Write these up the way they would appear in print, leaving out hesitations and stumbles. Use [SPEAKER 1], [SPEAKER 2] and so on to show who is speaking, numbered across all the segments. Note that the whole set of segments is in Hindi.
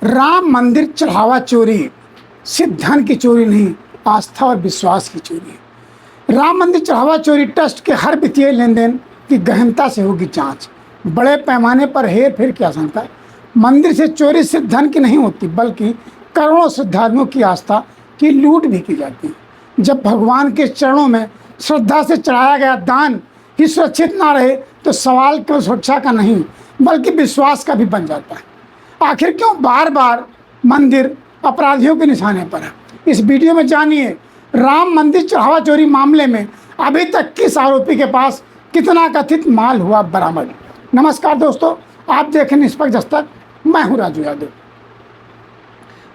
[SPEAKER 1] राम मंदिर चढ़ावा चोरी सिर्फ धन की चोरी नहीं, आस्था और विश्वास की चोरी है। राम मंदिर चढ़ावा चोरी ट्रस्ट के हर वित्तीय लेन देन की गहनता से होगी जांच। बड़े पैमाने पर हेर फेर की आशंका है। मंदिर से चोरी सिर्फ धन की नहीं होती, बल्कि करोड़ों श्रद्धालुओं की आस्था की लूट भी की जाती है। जब भगवान के चरणों में श्रद्धा से चढ़ाया गया दान ही सुरक्षित ना रहे तो सवाल केवल सुरक्षा का नहीं, बल्कि विश्वास का भी बन जाता है। आखिर क्यों बार बार मंदिर अपराधियों के निशाने पर है? इस वीडियो में जानिए राम मंदिर चढ़ावा चोरी मामले में अभी तक किस आरोपी के पास कितना कथित माल हुआ बरामद। नमस्कार दोस्तों, आप देखें निष्पक्ष दस्तक, मैं हूं राजू यादव।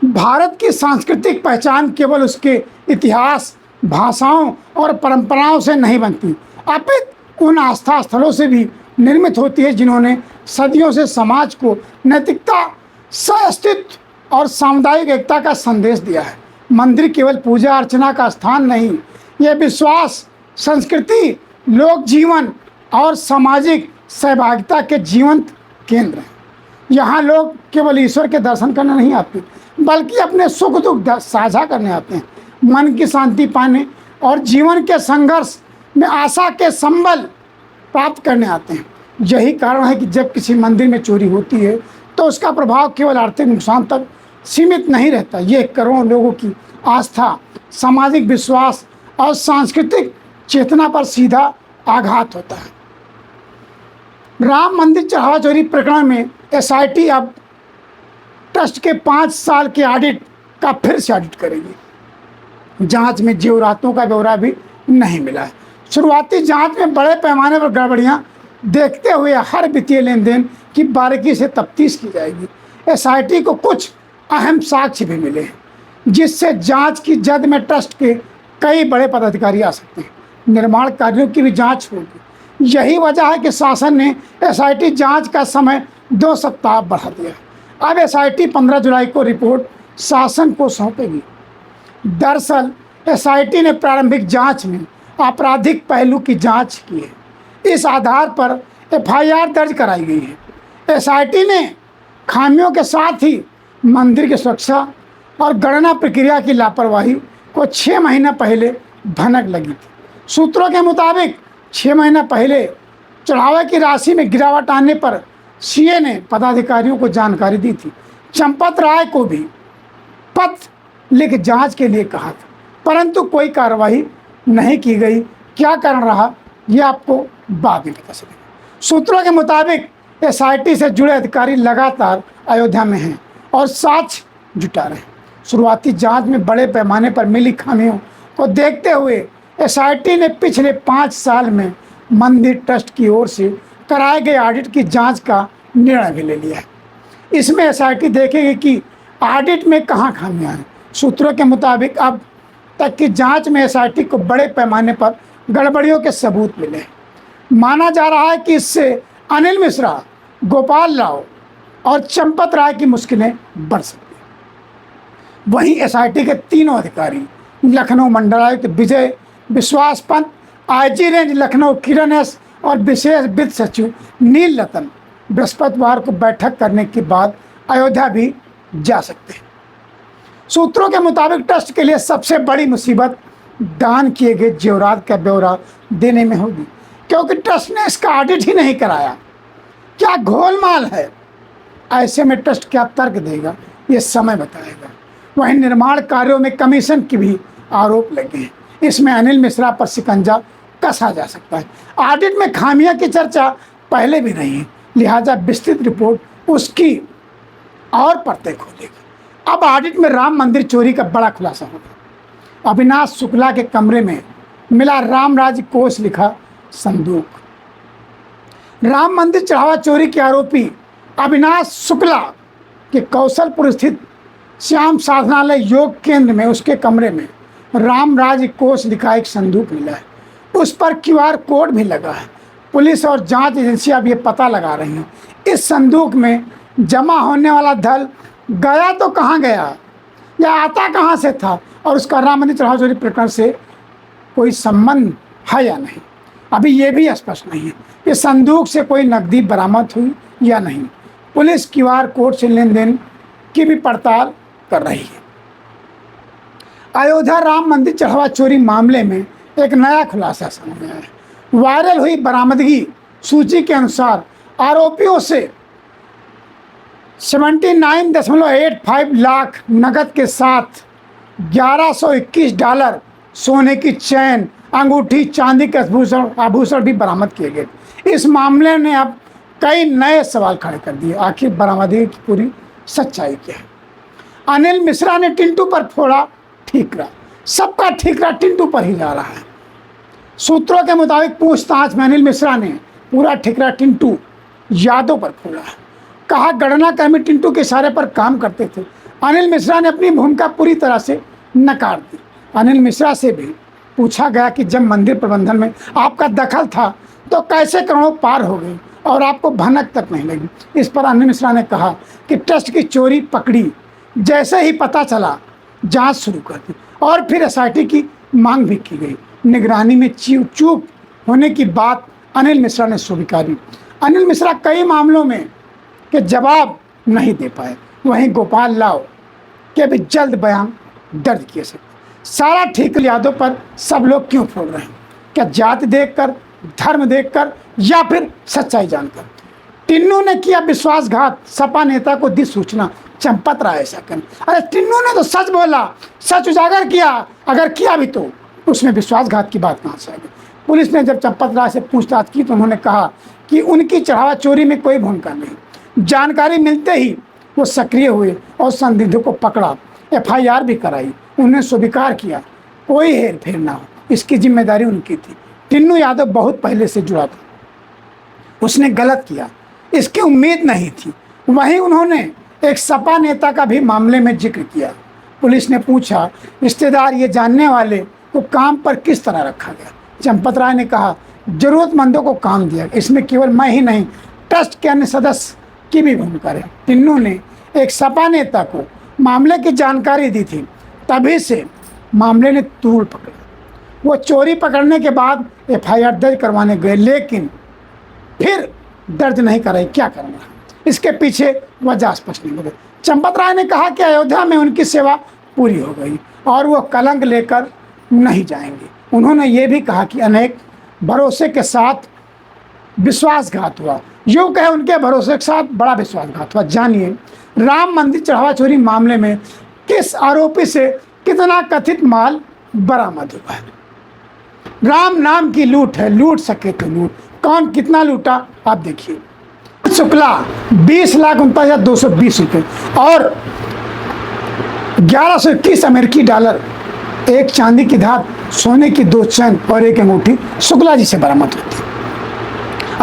[SPEAKER 1] भारत की सांस्कृतिक पहचान केवल उसके इतिहास, भाषाओं और परंपराओं से नहीं बनती, अपितु उन आस्था स्थलों से भी निर्मित होती है जिन्होंने सदियों से समाज को नैतिकता, सह-अस्तित्व और सामुदायिक एकता का संदेश दिया है। मंदिर केवल पूजा अर्चना का स्थान नहीं, यह विश्वास, संस्कृति, लोक जीवन और सामाजिक सहभागिता के जीवंत केंद्र हैं। यहाँ लोग केवल ईश्वर के दर्शन करने नहीं आते, बल्कि अपने सुख दुख साझा करने आते हैं, मन की शांति पाने और जीवन के संघर्ष में आशा के संबल प्राप्त करने आते हैं। यही कारण है कि जब किसी मंदिर में चोरी होती है तो उसका प्रभाव केवल आर्थिक नुकसान तक सीमित नहीं रहता, ये करोड़ों लोगों की आस्था, सामाजिक विश्वास और सांस्कृतिक चेतना पर सीधा आघात होता है। राम मंदिर चढ़ावा चोरी प्रकरण में एसआईटी अब ट्रस्ट के 5 साल के ऑडिट का फिर से ऑडिट करेगी। जांच में जेवरातों का ब्यौरा भी नहीं मिला है। शुरुआती जांच में बड़े पैमाने पर गड़बड़ियां देखते हुए हर वित्तीय लेन देन की बारीकी से तफ्तीश की जाएगी। एसआईटी को कुछ अहम साक्ष्य भी मिले हैं, जिससे जांच की जद में ट्रस्ट के कई बड़े पदाधिकारी आ सकते हैं। निर्माण कार्यों की भी जांच होगी। यही वजह है कि शासन ने एसआईटी जांच का समय 2 सप्ताह बढ़ा दिया। अब एसआईटी 15 जुलाई को रिपोर्ट शासन को सौंपेगी। दरअसल एसआईटी ने प्रारंभिक जांच में आपराधिक पहलू की जांच की है। इस आधार पर एफआईआर दर्ज कराई गई है। एसआईटी ने खामियों के साथ ही मंदिर की सुरक्षा और गणना प्रक्रिया की लापरवाही को 6 महीना पहले भनक लगी थी। सूत्रों के मुताबिक 6 महीना पहले चढ़ावे की राशि में गिरावट आने पर सीए ने पदाधिकारियों को जानकारी दी थी। चंपत राय को भी पत्र लिख जांच के लिए कहा था, परंतु कोई कार्रवाई नहीं की गई। क्या कारण रहा, यह आपको बाद में पता चलेगा। सूत्रों के मुताबिक एसआईटी से जुड़े अधिकारी लगातार अयोध्या में हैं और साक्ष्य जुटा रहे हैं। शुरुआती जांच में बड़े पैमाने पर मिली खामियों को देखते हुए एसआईटी ने पिछले 5 साल में मंदिर ट्रस्ट की ओर से कराए गए ऑडिट की जांच का निर्णय भी ले लिया है। इसमें एसआईटी देखेगी कि ऑडिट में कहां खामियां हैं। सूत्रों के मुताबिक अब तक की जांच में एसआईटी को बड़े पैमाने पर गड़बड़ियों के सबूत मिले हैं। माना जा रहा है कि इससे अनिल मिश्रा, गोपाल राव और चंपत राय की मुश्किलें बढ़ सकती हैं। वहीं एसआईटी के तीनों अधिकारी लखनऊ मंडलायुक्त विजय विश्वास पंत, आईजी रेंज लखनऊ किरण एस और विशेष वित्त सचिव नील रतन बृहस्पतिवार को बैठक करने के बाद अयोध्या भी जा सकते हैं। सूत्रों के मुताबिक ट्रस्ट के लिए सबसे बड़ी मुसीबत दान किए गए जेवरात का ब्यौरा देने में होगी, क्योंकि ट्रस्ट ने इसका ऑडिट ही नहीं कराया। क्या गोलमाल है? ऐसे में ट्रस्ट क्या तर्क देगा, ये समय बताएगा। वहीं निर्माण कार्यों में कमीशन की भी आरोप लगे हैं। इसमें अनिल मिश्रा पर शिकंजा कसा जा सकता है। ऑडिट में खामियां की चर्चा पहले भी रही है, लिहाजा विस्तृत रिपोर्ट उसकी और परतें खोलेगी। अब ऑडिट में राम मंदिर चोरी का बड़ा खुलासा होगा। अविनाश शुक्ला के कमरे में मिला रामराज कोष लिखा संदूक। राम मंदिर चढ़ावा चोरी के आरोपी अविनाश शुक्ला के कौशलपुर स्थित श्याम साधनालय योग केंद्र में उसके कमरे में रामराज कोष लिखा एक संदूक मिला है। उस पर क्यूआर कोड भी लगा है। पुलिस और जांच एजेंसियां अब ये पता लगा रही हैं इस संदूक में जमा होने वाला धन गया तो कहाँ गया या आता कहाँ से था, और उसका राम मंदिर चढ़ावा चोरी प्रकरण से कोई संबंध है या नहीं, अभी ये भी स्पष्ट नहीं है। कि संदूक से कोई नकदी बरामद हुई या नहीं। पुलिस क्यूआर कोड से लेन देन की भी पड़ताल कर रही है। अयोध्या राम मंदिर चढ़ावा चोरी मामले में एक नया खुलासा सामने आया है। वायरल हुई बरामदगी सूची के अनुसार आरोपियों से 79.85 लाख नकद के साथ $1121 सोने की चैन, अंगूठी, चांदी के आभूषण भी बरामद किए गए। इस मामले ने अब कई नए सवाल खड़े कर दिए। आखिर बरामदगी की पूरी सच्चाई क्या है? अनिल मिश्रा ने टिंटू पर फोड़ा ठीकरा। सबका ठीकरा टिंटू पर ही जा रहा है। सूत्रों के मुताबिक पूछताछ में अनिल मिश्रा ने पूरा ठीकरा टिंटू यादव पर फोड़ा है। कहा गणना कर्मी टिंटू के इशारे पर काम करते थे। अनिल मिश्रा ने अपनी भूमिका पूरी तरह से नकार दी। अनिल मिश्रा से भी पूछा गया कि जब मंदिर प्रबंधन में आपका दखल था तो कैसे करोड़ों पार हो गई और आपको भनक तक नहीं लगी। इस पर अनिल मिश्रा ने कहा कि ट्रस्ट की चोरी पकड़ी जैसे ही पता चला जांच शुरू कर दी और फिर एसआईटी की मांग भी की गई। निगरानी में चूक होने की बात अनिल मिश्रा ने स्वीकारी। अनिल मिश्रा कई मामलों में के जवाब नहीं दे पाए। वहीं गोपाल लाओ के भी जल्द बयान दर्ज किए सकते। सारा ठीकरा यादव पर सब लोग क्यों फोड़ रहे हैं? क्या जात देखकर, धर्म देखकर या फिर सच्चाई जानकर? टिन्नू ने किया विश्वासघात, सपा नेता को दी सूचना, चंपत राय सेकंड। अरे टिन्नू ने तो सच बोला, सच उजागर किया। अगर किया भी तो उसमें विश्वासघात की बात कहाँ से आ गई? पुलिस ने जब चंपत राय से पूछताछ की तो उन्होंने कहा कि उनकी चढ़ावा चोरी में कोई भूमिका नहीं। जानकारी मिलते ही वो सक्रिय हुए और संदिग्ध को पकड़ा, एफआईआर भी कराई। उन्हें स्वीकार किया कोई हेर फेर ना हो, इसकी जिम्मेदारी उनकी थी। टिन्नू यादव बहुत पहले से जुड़ा था, उसने गलत किया, इसकी उम्मीद नहीं थी। वहीं उन्होंने एक सपा नेता का भी मामले में जिक्र किया। पुलिस ने पूछा रिश्तेदार ये जानने वाले को काम पर किस तरह रखा गया? चंपत राय ने कहा जरूरतमंदों को काम दिया, इसमें केवल मैं ही नहीं ट्रस्ट के अन्य सदस्य की भी भूमिका रही। टिन्नू ने एक सपा नेता को मामले की जानकारी दी थी, तभी से मामले ने तूल पकड़ा। वो चोरी पकड़ने के बाद एफआईआर दर्ज करवाने गए, लेकिन फिर दर्ज नहीं कराई। क्या करना, इसके पीछे वजह स्पष्ट नहीं लगे। चंपत राय ने कहा कि अयोध्या में उनकी सेवा पूरी हो गई और वो कलंक लेकर नहीं जाएंगे। उन्होंने ये भी कहा कि अनेक भरोसे के साथ विश्वासघात हुआ। यूँ कहे उनके भरोसे के साथ बड़ा विश्वासघात हुआ। जानिए राम मंदिर चढ़ावा चोरी मामले में किस आरोपी से कितना कथित माल बरामद हुआ है। राम नाम की लूट है, लूट सके तो लूट। कौन कितना लूटा आप देखिए। शुक्ला 20,49,220 रुपये और 1121 अमेरिकी डॉलर, एक चांदी की धात, सोने की 2 चैन और एक अंगूठी शुक्ला जी से बरामद होती।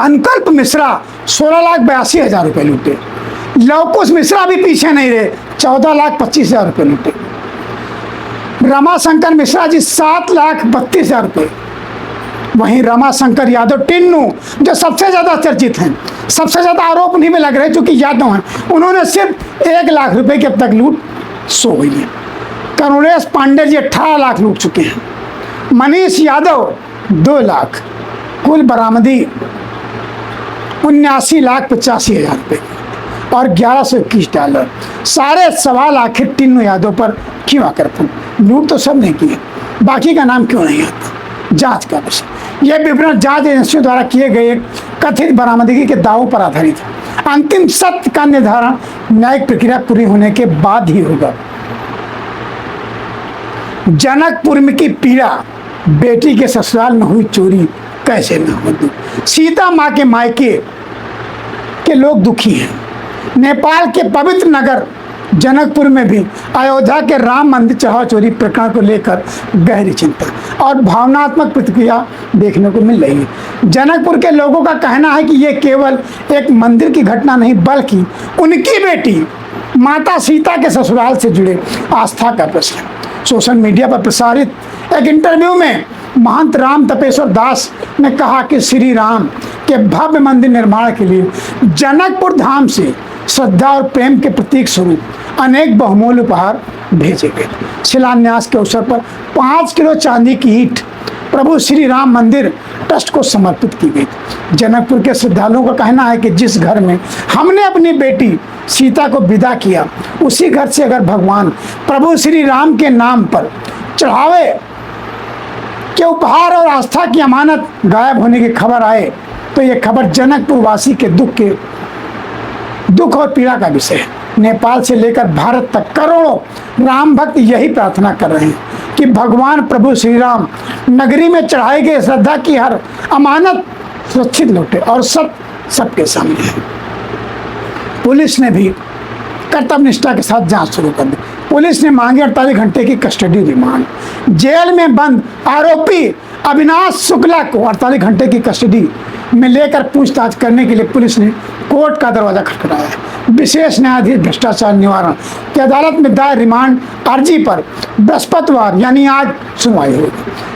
[SPEAKER 1] अंकल्प मिश्रा 16,82,000 रुपये लूटे। लवकुश मिश्रा भी पीछे नहीं रहे, 14,25,000 रुपये लूटे। रमाशंकर मिश्रा जी 7,32,000 रुपये। वहीं रमाशंकर यादव टिन्नू जो सबसे ज़्यादा चर्चित हैं, सबसे ज़्यादा आरोप उन्हीं में लग रहे हैं क्योंकि यादव हैं, उन्होंने सिर्फ 1 लाख रुपए की अब तक लूट सो हुई है। करुणेश पांडे जी 18 लाख लूट चुके हैं। मनीष यादव 2 लाख। कुल बरामदी 79,85,000 रुपये और 1121 डॉलर। सारे सवाल आखिर टिन्नू यादव पर क्यों आकर पूछे? लूट तो सब ने की है, बाकी का नाम क्यों नहीं आता? जांच का विषय। यह विवरण जांच एजेंसियों द्वारा किए गए कथित बरामदगी के दावों पर आधारित है। अंतिम सत्य का निर्धारण न्यायिक प्रक्रिया पूरी होने के बाद ही होगा। जनकपुर में की पीड़ा, बेटी के ससुराल में हुई चोरी कैसे न होती। सीता माँ के मायके के लोग दुखी हैं। नेपाल के पवित्र नगर जनकपुर में भी अयोध्या के राम मंदिर चढ़ावा चोरी प्रकरण को लेकर गहरी चिंता और भावनात्मक प्रतिक्रिया देखने को मिल रही है। जनकपुर के लोगों का कहना है कि यह केवल एक मंदिर की घटना नहीं बल्कि उनकी बेटी माता सीता के ससुराल से जुड़े आस्था का प्रश्न है। सोशल मीडिया पर प्रसारित एक इंटरव्यू में महंत राम तपेश्वर दास ने कहा कि श्री राम के भव्य मंदिर निर्माण के लिए जनकपुर धाम से श्रद्धा और प्रेम के प्रतीक स्वरूप अनेक बहुमूल्य उपहार भेजे गए। शिलान्यास के अवसर पर 5 किलो चांदी की ईंट, प्रभु श्री राम मंदिर ट्रस्ट को समर्पित की गई। जनकपुर के श्रद्धालुओं का कहना है कि जिस घर में हमने अपनी बेटी सीता को विदा किया, उसी घर से अगर भगवान प्रभु श्री राम के नाम पर चढ़ावे के उपहार और आस्था की अमानत गायब होने की खबर आए, तो ये खबर जनकपुर वासी के दुख और पीड़ा का विषय है। नेपाल से लेकर भारत तक करोड़ों राम भक्त यही प्रार्थना कर रहे हैं कि भगवान प्रभु श्री राम नगरी में चढ़ाई गई श्रद्धा की हर अमानत सुरक्षित लौटे और सबके सामने है। पुलिस ने भी कर्तव्य निष्ठा के साथ जांच शुरू कर दी। पुलिस ने मांगी 48 घंटे की कस्टडी रिमांड। जेल में बंद आरोपी अविनाश शुक्ला को 48 घंटे की कस्टडी में लेकर पूछताछ करने के लिए पुलिस ने कोर्ट का दरवाजा खटखटाया। विशेष न्यायाधीश भ्रष्टाचार निवारण की अदालत में दायर रिमांड अर्जी पर बृहस्पतिवार यानी आज सुनवाई होगी,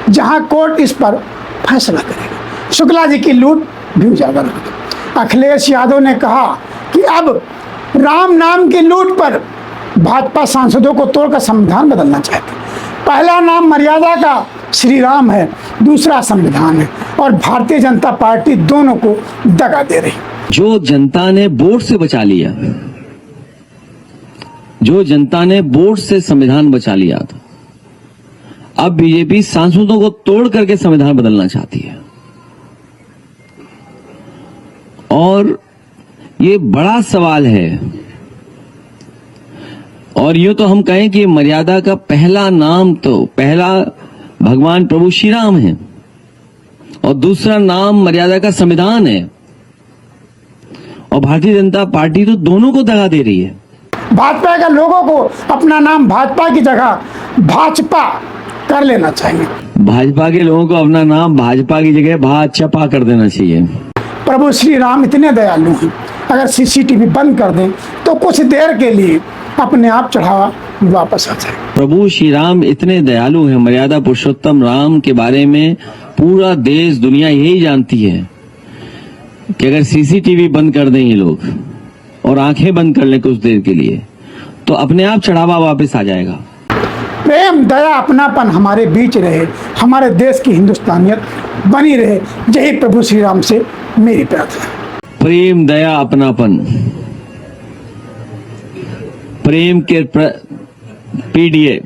[SPEAKER 1] जहां कोर्ट इस पर फैसला करेगा। शुक्ला जी की लूट भी उजागर होगी। अखिलेश यादव ने कहा कि अब राम नाम की लूट पर भाजपा सांसदों को तोड़कर संविधान बदलना चाहते। पहला नाम मर्यादा का श्री राम है, दूसरा संविधान है, और भारतीय जनता पार्टी दोनों को दगा दे रही।
[SPEAKER 2] जो जनता ने वोट से बचा लिया, जो जनता ने वोट से संविधान बचा लिया था, अब बीजेपी सांसदों को तोड़ करके संविधान बदलना चाहती है। और ये बड़ा सवाल है। और यूं तो हम कहें कि मर्यादा का पहला नाम तो पहला भगवान प्रभु श्री राम है और दूसरा नाम मर्यादा का संविधान है, और भारतीय जनता पार्टी तो दोनों को दगा दे रही है।
[SPEAKER 1] भाजपा के लोगों को अपना नाम भाजपा की जगह भाजपा कर लेना चाहिए।
[SPEAKER 2] भाजपा के लोगों को अपना नाम भाजपा की जगह भाजपा कर देना चाहिए।
[SPEAKER 1] प्रभु श्री राम इतने दयालु हैं, अगर सीसीटीवी बंद कर दें तो कुछ देर के लिए अपने आप चढ़ावा वापस आ जाए।
[SPEAKER 2] प्रभु श्री राम इतने दयालु हैं, मर्यादा पुरुषोत्तम राम के बारे में पूरा देश दुनिया यही जानती है कि अगर सीसीटीवी बंद कर दें ये लोग और आंखें बंद कर लें कुछ देर के लिए, तो अपने आप चढ़ावा वापस आ जाएगा।
[SPEAKER 1] प्रेम दया अपनापन हमारे बीच रहे, हमारे देश की हिंदुस्तानियत बनी रहे, यही प्रभु श्री राम से मेरी प्रार्थना।
[SPEAKER 2] प्रेम दया अपनापन, प्रेम के पीडीए,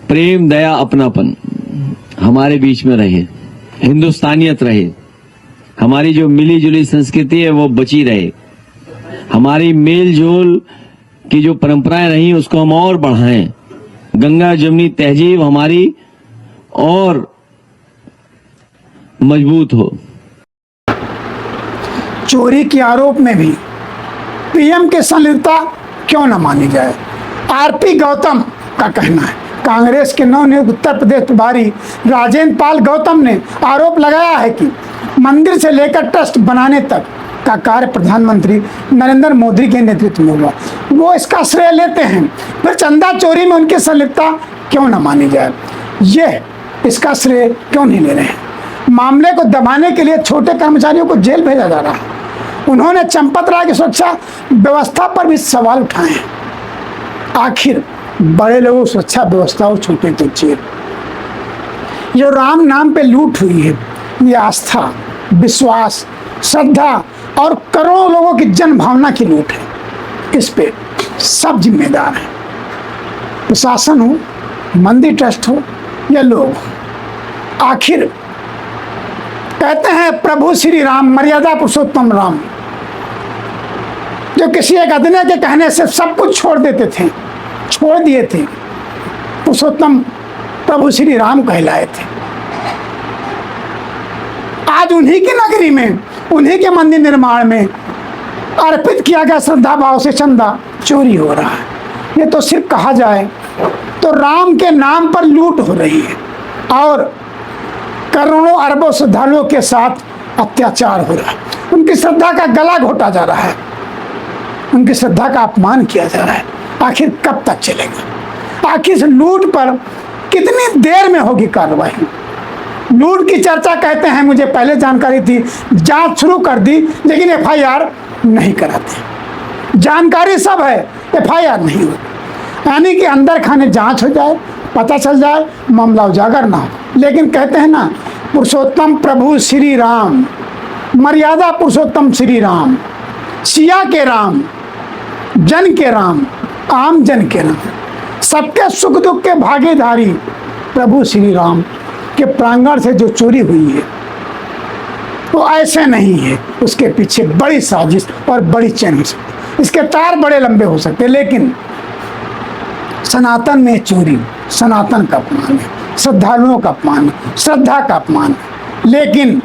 [SPEAKER 2] प्रेम दया अपनापन हमारे बीच में रहे, हिंदुस्तानियत रहे, हमारी जो मिली जुली संस्कृति है वो बची रहे, हमारी मेल जोल की जो परंपराएं रही उसको हम और बढ़ाएं, गंगा जमुनी तहजीब हमारी और मजबूत हो।
[SPEAKER 1] चोरी के आरोप में भी पीएम की संलिप्तता क्यों न मानी जाए। आरपी गौतम का कहना है, कांग्रेस के नवनियुक्त उत्तर प्रदेश प्रभारी राजेंद्र पाल गौतम ने आरोप लगाया है कि मंदिर से लेकर ट्रस्ट बनाने तक का कार्य प्रधानमंत्री नरेंद्र मोदी के नेतृत्व में हुआ। वो इसका श्रेय लेते हैं, फिर चंदा चोरी में उनकी संलिप्तता क्यों न मानी जाए, ये इसका श्रेय क्यों नहीं ले रहे हैं। मामले को दबाने के लिए छोटे कर्मचारियों को जेल भेजा जा रहा है। उन्होंने चंपत राय की सुरक्षा व्यवस्था पर भी सवाल उठाए हैं। आखिर बड़े लोगों की सुरक्षा व्यवस्था और छोटे तो जेल। जो राम नाम पे लूट हुई है, ये आस्था, विश्वास, श्रद्धा और करोड़ों लोगों की जन भावना की लूट है। इस पे सब जिम्मेदार हैं, प्रशासन हो, मंदिर ट्रस्ट हो या लोग। आखिर कहते हैं प्रभु श्री राम मर्यादा पुरुषोत्तम राम, जो किसी एक अदने के कहने से सब कुछ छोड़ दिए थे, पुरुषोत्तम प्रभु श्री राम कहलाए थे। आज उन्हीं की नगरी में, उन्हीं के मंदिर निर्माण में अर्पित किया गया श्रद्धा भाव से चंदा चोरी हो रहा है। ये तो सिर्फ कहा जाए तो राम के नाम पर लूट हो रही है और करोड़ों अरबों श्रद्धालुओं के साथ अत्याचार हो रहा है। उनकी श्रद्धा का गला घोटा जा रहा है, उनकी श्रद्धा का अपमान किया जा रहा है। आखिर कब तक चलेगा? आखिर इस लूट पर कितनी देर में होगी कार्रवाई? लूट की चर्चा कहते हैं मुझे पहले जानकारी थी, जांच शुरू कर दी लेकिन एफआईआर नहीं कराते। जानकारी सब है, एफआईआर नहीं होती। यानी कि अंदर खाने जांच हो जाए पता चल जाए, मामला उजागर ना हो। लेकिन कहते हैं ना, पुरुषोत्तम प्रभु श्री राम, मर्यादा पुरुषोत्तम श्री राम, सिया के राम, जन के राम, आम जन के राम, सबके सुख दुख के भागीदारी प्रभु श्री राम के प्रांगण से जो चोरी हुई है वो ऐसे नहीं है, उसके पीछे बड़ी साजिश और बड़ी चैन हो सकती। इसके तार बड़े लंबे हो सकते, लेकिन सनातन में चोरी सनातन का अपमान है, श्रद्धालुओं का अपमान है, श्रद्धा का अपमान है। लेकिन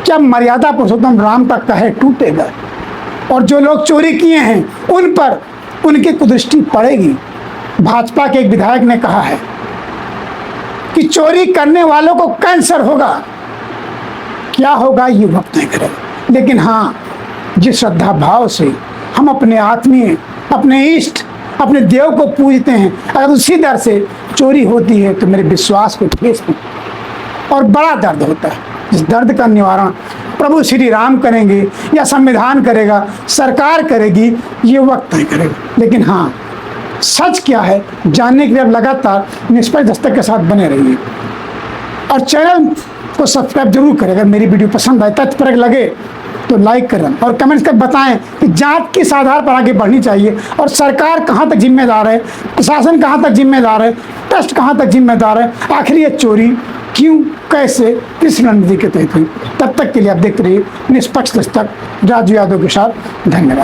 [SPEAKER 1] जब मर्यादा पुरुषोत्तम राम का कहे टूटेगा और जो लोग चोरी किए हैं उन पर उनकी कुदृष्टि पड़ेगी। भाजपा के एक विधायक ने कहा है कि चोरी करने वालों को कैंसर होगा। क्या होगा ये वक्त नहीं करेगा, लेकिन हाँ, जिस श्रद्धा भाव से हम अपने आत्मीय, अपने इष्ट, अपने देव को पूजते हैं, अगर उसी दर से चोरी होती है तो मेरे विश्वास को ठेस और बड़ा दर्द होता है। इस दर्द का निवारण प्रभु श्री राम करेंगे या संविधान करेगा, सरकार करेगी, ये वक्त नहीं करेगा। लेकिन हाँ, सच क्या है जानने के लिए अब लगातार निष्पक्ष दस्तक के साथ बने रहिए और चैनल को सब्सक्राइब जरूर करें। अगर मेरी वीडियो पसंद आए, तथ्यपरक लगे तो लाइक करें और कमेंट्स कर बताएं कि जांच किस आधार पर आगे बढ़नी चाहिए और सरकार कहां तक जिम्मेदार है, प्रशासन कहां तक जिम्मेदार है, ट्रस्ट कहां तक जिम्मेदार है, आखिर ये चोरी क्यों, कैसे, किस रणनीति के तहत हुई। तब तक के लिए आप देखते रहिए निष्पक्ष दस्तक राजू यादव के साथ। धन्यवाद।